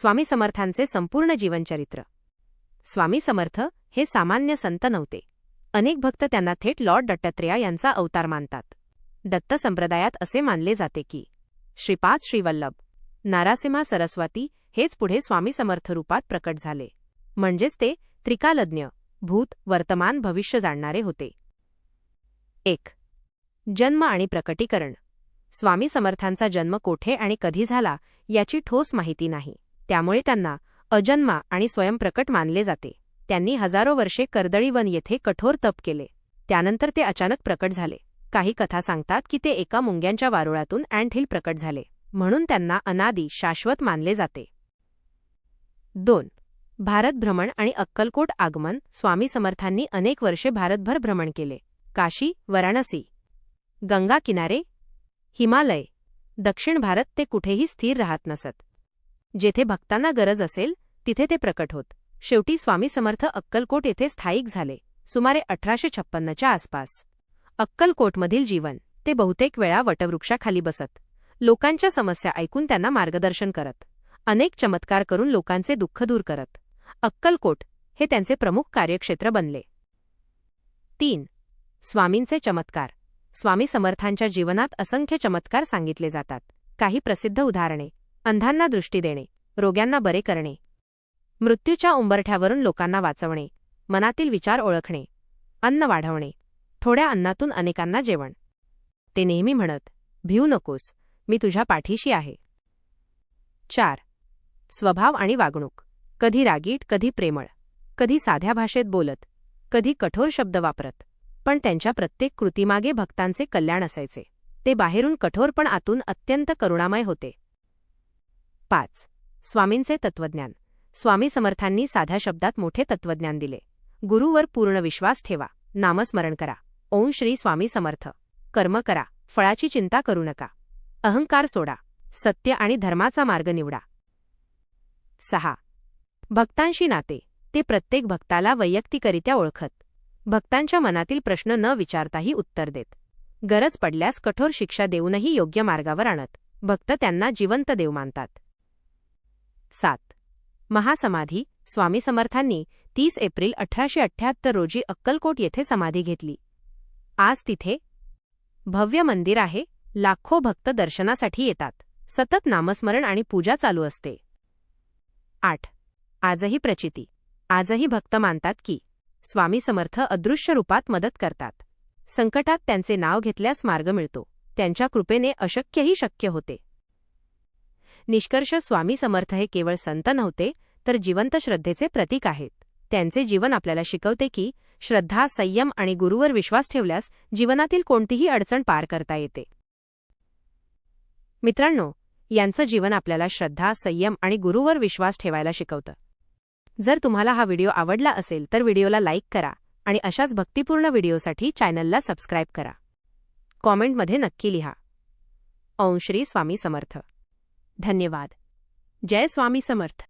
स्वामी समर्थांचे संपूर्ण जीवनचरित्र. स्वामी समर्थ हे सामान्य संत नव्हते. अनेक भक्त त्यांना थेट लॉर्ड दत्तात्रेय यांचा अवतार मानतात. दत्त संप्रदायात असे मानले जाते की श्रीपाद श्रीवल्लभ नारासिम्हा सरस्वती हेच पुढे स्वामी समर्थ रूपात प्रकट झाले. म्हणजेच ते त्रिकालज्ञ, भूत, वर्तमान, भविष्य जाणणारे होते. 1. जन्म आणि प्रकटीकरण. स्वामी समर्थांचा जन्म कोठे आणि कधी झाला याची ठोस माहिती नाही. त्यामुळे त्यांना अजन्मा आणि स्वयंप्रकट मानले जाते. त्यांनी हजारो वर्षे कर्दळीवन येथे कठोर तप केले. त्यानंतर ते अचानक प्रकट झाले. काही कथा सांगतात की ते एका मुंग्यांच्या वारुळातून अँट हिल प्रकट झाले, म्हणून त्यांना अनादी शाश्वत मानले जाते. 2. भारत भ्रमण आणि अक्कलकोट आगमन. स्वामी समर्थांनी अनेक वर्षे भारतभर भ्रमण केले. काशी, वाराणसी, गंगा किनारे, हिमालय, दक्षिण भारत ते कुठेही स्थिर राहत नसत. जेथे भक्तांना गरज असेल तिथे ते प्रकट होत. शेवटी स्वामी समर्थ अक्कलकोट येथे स्थायिक झाले, सुमारे 1856च्या आसपास. अक्कलकोटमधील जीवन. ते बहुतेक वेळा वटवृक्षाखाली बसत, लोकांच्या समस्या ऐकून त्यांना मार्गदर्शन करत, अनेक चमत्कार करून लोकांचे दुःख दूर करत. अक्कलकोट हे त्यांचे प्रमुख कार्यक्षेत्र बनले. 3. स्वामींचे चमत्कार. स्वामी समर्थांच्या जीवनात असंख्य चमत्कार सांगितले जातात. काही प्रसिद्ध उदाहरणे: अंधांना दृष्टी देणे, रोग्यांना बरे करणे, मृत्यूच्या उंबरठ्यावरून लोकांना वाचवणे, मनातील विचार ओळखणे, अन्न वाढवणे, थोड्या अन्नातून अनेकांना जेवण. ते नेहमी म्हणत, भिऊ नकोस, मी तुझ्या पाठीशी आहे. 4. स्वभाव आणि वागणूक. कधी रागीट, कधी प्रेमळ, कधी साध्या भाषेत बोलत, कधी कठोर शब्द वापरत, पण त्यांच्या प्रत्येक कृतीमागे भक्तांचे कल्याण असायचे. ते बाहेरून कठोर पण आतून अत्यंत करुणामय होते. 5. स्वामींचे तत्वज्ञान. स्वामी समर्थांनी साध्या शब्दात मोठे तत्वज्ञान दिले. गुरुवर पूर्ण विश्वास ठेवा, नामस्मरण करा, ओम श्री स्वामी समर्थ, कर्म करा, फळाची चिंता करू नका, अहंकार सोडा, सत्य आणि धर्माचा मार्ग निवडा. 6. भक्तांशी नाते. ते प्रत्येक भक्ताला वैयक्तिकरित्या ओळखत, भक्तांच्या मनातील प्रश्न न विचारताही उत्तर देत, गरज पडल्यास कठोर शिक्षा देऊनही योग्य मार्गावर आणत. भक्त त्यांना जिवंत देव मानतात. 7. महासमाधी. स्वामी समर्थांनी 30 एप्रिल 1878 रोजी अक्कलकोट येथे समाधी घेतली. आज तिथे भव्य मंदिर आहे. लाखो भक्त दर्शनासाठी येतात. सतत नामस्मरण आणि पूजा चालू असते. 8. आजही प्रचिती. आजही भक्त मानतात की स्वामी समर्थ अदृश्य रूपात मदत करतात. संकटात त्यांचे नाव घेतल्यास मार्ग मिळतो. त्यांच्या कृपेने अशक्यही शक्य होते. निष्कर्ष: स्वामी समर्थ हे केवळ संत नव्हते, तर जिवंत श्रद्धेचे प्रतीक आहेत. त्यांचे जीवन आपल्याला शिकवते की श्रद्धा, संयम आणि गुरुवर विश्वास ठेवल्यास जीवनातील कोणतीही अडचण पार करता येते. मित्रांनो, यांचं जीवन आपल्याला श्रद्धा, संयम आणि गुरुवर विश्वास ठेवायला शिकवतं. जर तुम्हाला हा व्हिडिओ आवडला असेल तर व्हिडिओला लाईक करा आणि अशाच भक्तिपूर्ण व्हिडिओसाठी चॅनलला सबस्क्राईब करा. कॉमेंटमध्ये नक्की लिहा, ओम श्री स्वामी समर्थ. धन्यवाद. जय स्वामी समर्थ.